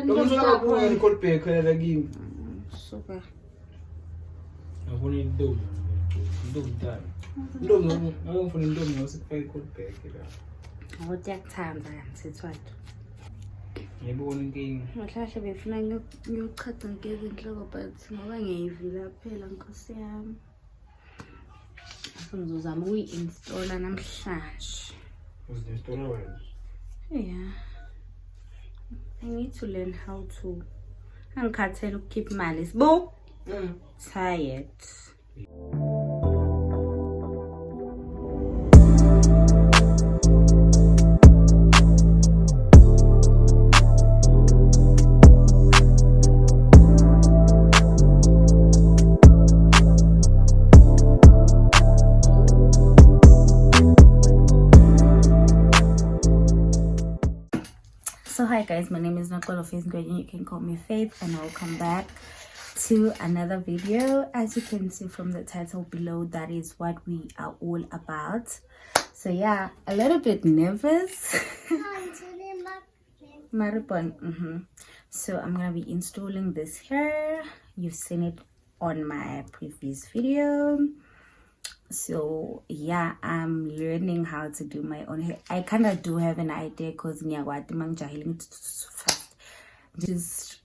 Lo so ka po ng kolpe kaya lagi. Super. Ako ni dom. Dom tayo. Dom ako for dom ako sa kay kolpe kaya. Ako tiyakuthanda sithwathi. Yebo ng king. Mhlawumbe befuna ngiyoqhatha ngezinhloko but ngoba ngiyivila phela nkosi yami. Ngizozama ukuyi-installa namhlanje. Uzi-installa wena? Yeah. I need to learn how to. Angikhathele ukukhipha imali. Sibo? Tired. So hi guys, my name is Nicole of you can call me Faith, and welcome back to another video. As you can see from the title below, that is what we are all about. So yeah, a little bit nervous. Maripon. So I'm gonna be installing this here. You've seen it on my previous video. So yeah, I'm learning how to do my own hair. I kind of do have an idea because just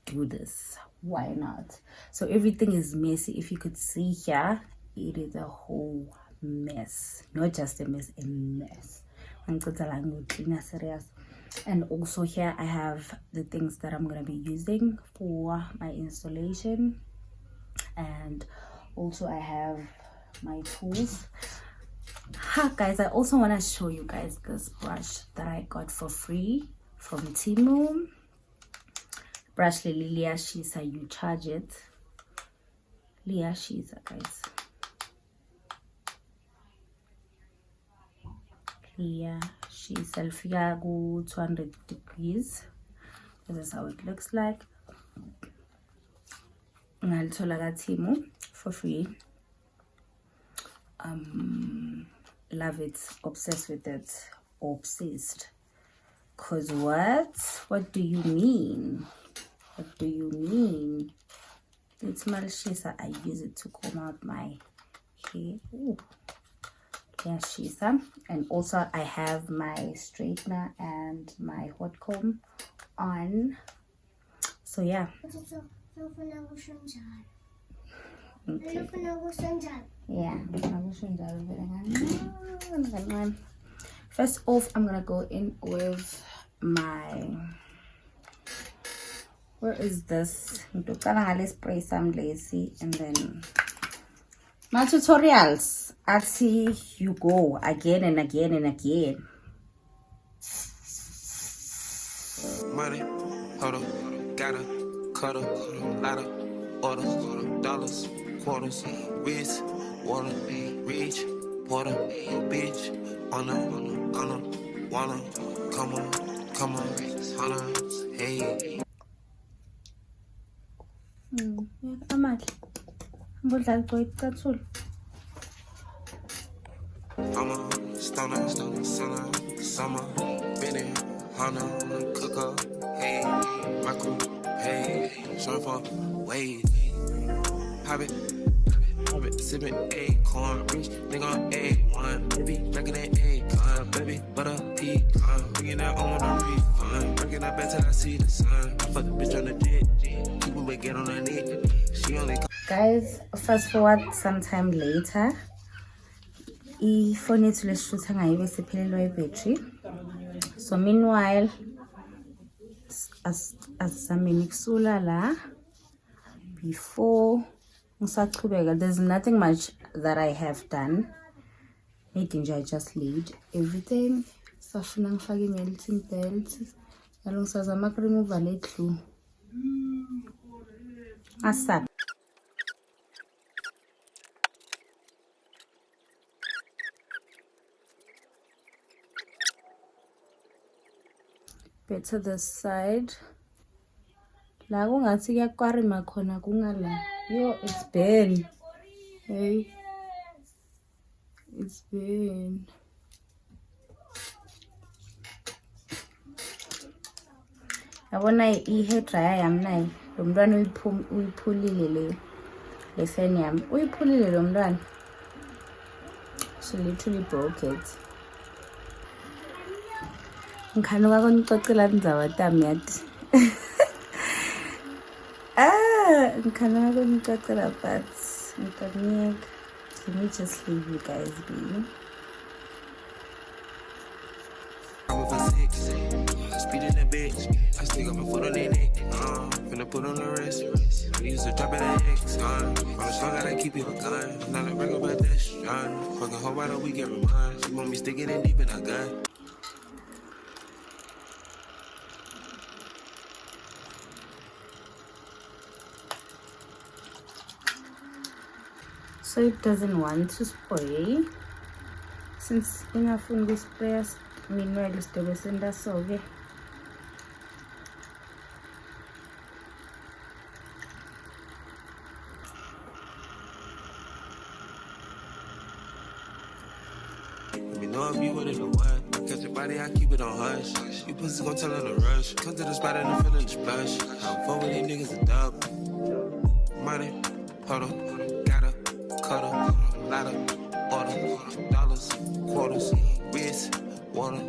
do this. Why not? So everything is messy. If you could see here, it is a whole mess. Not just a mess, a mess. Serious. And also here I have the things that I'm gonna be using for my installation, and also I have my tools. Guys, I also want to show you guys this brush that I got for free from Temu. Brush Lilia Shisa, you charge it. Lilia Shisa, guys. Lilia Shisa, Fiago 200 degrees. This is how it looks like. Ngalitola Temu for free. Love it, obsessed with it, obsessed. Cause what do you mean? What do you mean? It's malshisa. I use it to comb out my hair. Ooh. Yeah, shisa. And also I have my straightener and my hot comb on. So yeah. Okay. Yeah. First off, I'm gonna go in with my, where is this? Let's spray some lacy, and then my tutorials. I see you go again and again and again. Money, hold up, gotta, cuddle, lotta, orders, dollars, quarters, wrist, water, reach, water, bitch, wanna, come on, hey. Yeah, amal. Budal ko ikatul. I'm a stunner, summer, Benny, Hana, cook up, hey, my crew, hey, surf up, wait, have it, sipping acorn, rich, nigga on A1, baby, breaking that acorn, baby, butter pecan, bringing that on a refund, breaking that back till I see the sun, I fuck the bitch on the dick, keep me get on her neck, she only. Guys, fast forward sometime later. Ifoni yethu lesishutha ngayo bese phelelwa ibattery. So meanwhile asizameni kusula la before ngisachubeka. There's nothing much that I have done. Maybe I just laid everything. Safuna ngifake melting belt. Yalo ngisazama ku remove le glue. Asap. Better this side. La kungathi kuyakwarima khona kungala. Yo, it's been. Hey. It's been. yabona i-hair dryer yami naye lo mntwana uyiphulile le fan yami uyiphulile lo mntwana. She literally broke it. Ngikhanuka konicocela ndzawo tami yathi. Ngikhanuka konicocela but ngikanyeka. Let me just leave you guys be. Speed in the bitch, I stick up my foot on their neck. Finna put on the wrist. I used to drop it at X. On the strong, gotta keep it a gun. Not a brag about that strong. Fucking hope I don't we get remind. She want me sticking in deep in a gun. So it doesn't want to spray. Since enough in this place, meanwhile it's the best in the soviet. Let me know if you wanna know what. Catch your body, I keep it on hush. You pussy gon' tell her to rush. Come to the spot and I'm feeling the splash. I'm fuck with these niggas a dub. Money, huddle, gotta, cuddle, ladder, order, dollars, quarters, wrist, water,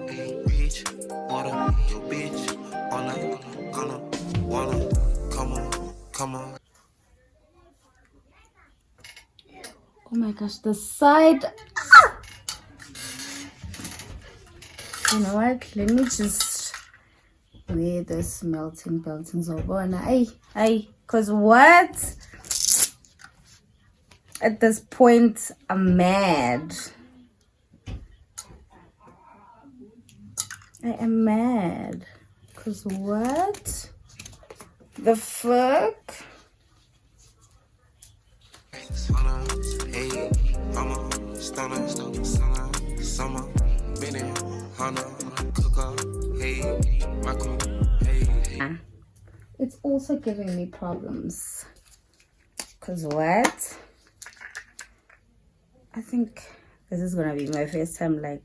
reach, water, your bitch, on that, gonna, wanna, come on. Oh my gosh, the side. You know what? Let me just wear this melting zobona. Ay, cause what? At this point, I'm mad. I am mad. Cause what? The fuck? Hey, I'm a stunner, summer, minute, Hana, cook up, hey, my crew, hey. It's also giving me problems. Cause what? I think this is gonna be my first time like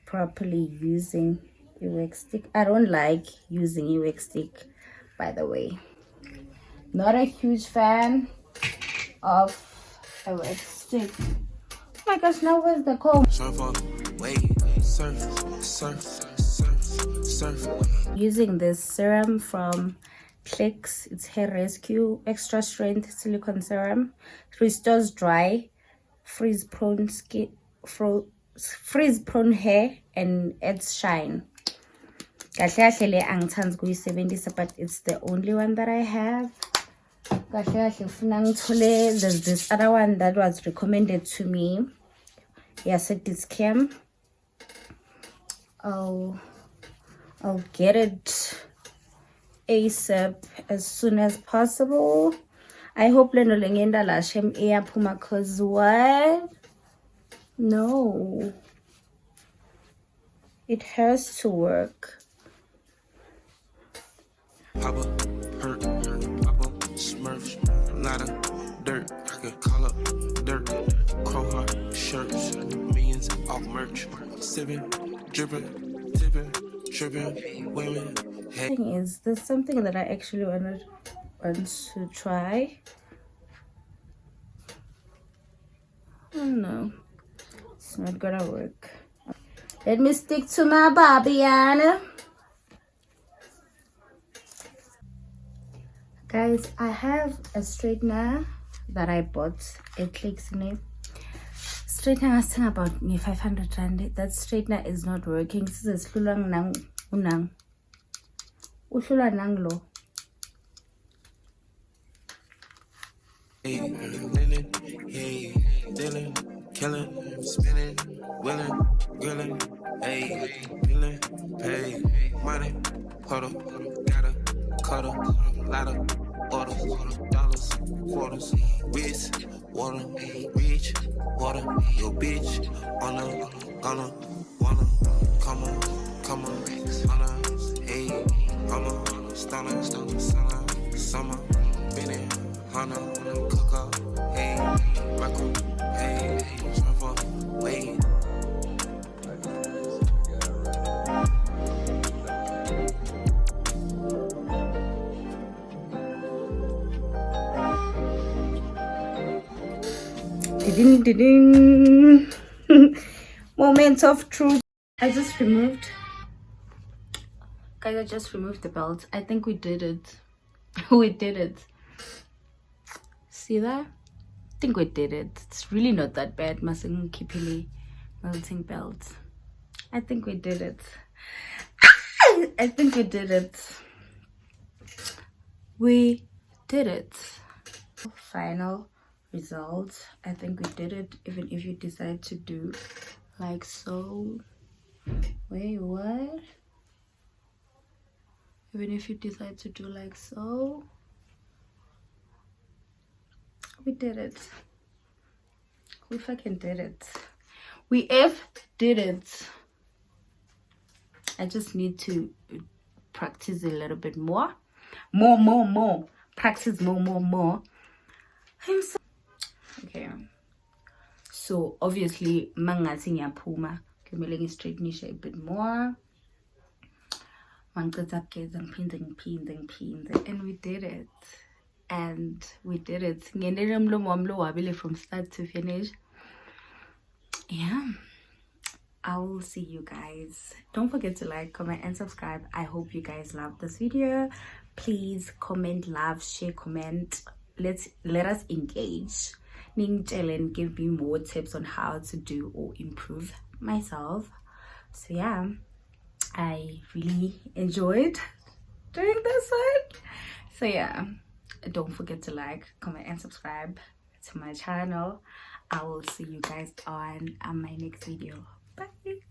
properly using a wax stick. I don't like using a wax stick, by the way. Not a huge fan of a wax stick. Oh my gosh, now where's the comb? Surf. Using this serum from Clicks. It's Hair Rescue Extra Strength Silicone Serum. Restores dry, freeze-prone skin, freeze-prone hair, and adds shine. But it's the only one that I have. There's this other one that was recommended to me. Yes, it is Cam. I'll get it ASAP as soon as possible. I hope Leno Lengenda Lashem Ea Puma, cause what? No. It has to work. Papa, hurt, Papa, Smurfs, ladder, dirt, I can call up dirt, crow heart, shirts, millions off merch, sipping, dripping, tipping, tripping, women. Hey. Thing is, there's something that I actually want to try. I don't know. It's not gonna work. Let me stick to my Barbiana. Guys, I have a straightener that I bought at Clicks name. Straightener I was saying about me 500 rand. That straightener is not working. This is Lulang Nang Unang. Ushula Nanglo. Hey, winning, hey, dealing, killing, spinning, willing, grilling, hey, feeling, pay, money, huddle, gotta, cuddle, ladder, order, dollars, quarters, wrist, water, reach, water, your bitch, on a, gonna, wanna, come on, wanna, hey, I'm a stunner, summer, minute, Hana, cook up, hey, my crew, hey, surfer, wait. Ding. Moment of truth. I just removed the belt. I think we did it. We did it. See that? I think we did it. It's really not that bad. Mustn't keep melting belt. I think we did it. I think we did it. We did it. Final result. I think we did it. Even if you decide to do like so. Wait, what? Even if you decide to do like so. We did it. We fucking did it. We did it. I just need to practice a little bit more. More. Practice more. I'm so okay. So obviously, mangathi ngiyapuma. Kumele ngi-straightnishe a bit more. Mangiceda kugeza ngiphinde. And we did it. Ngendele umlomo wami lo wabile from start to finish. Yeah. I will see you guys. Don't forget to like, comment, and subscribe. I hope you guys loved this video. Please comment, love, share, comment. Let us engage. And give me more tips on how to do or improve myself. So yeah, I really enjoyed doing this one. So yeah, don't forget to like, comment, and subscribe to my channel. I will see you guys on my next video. Bye.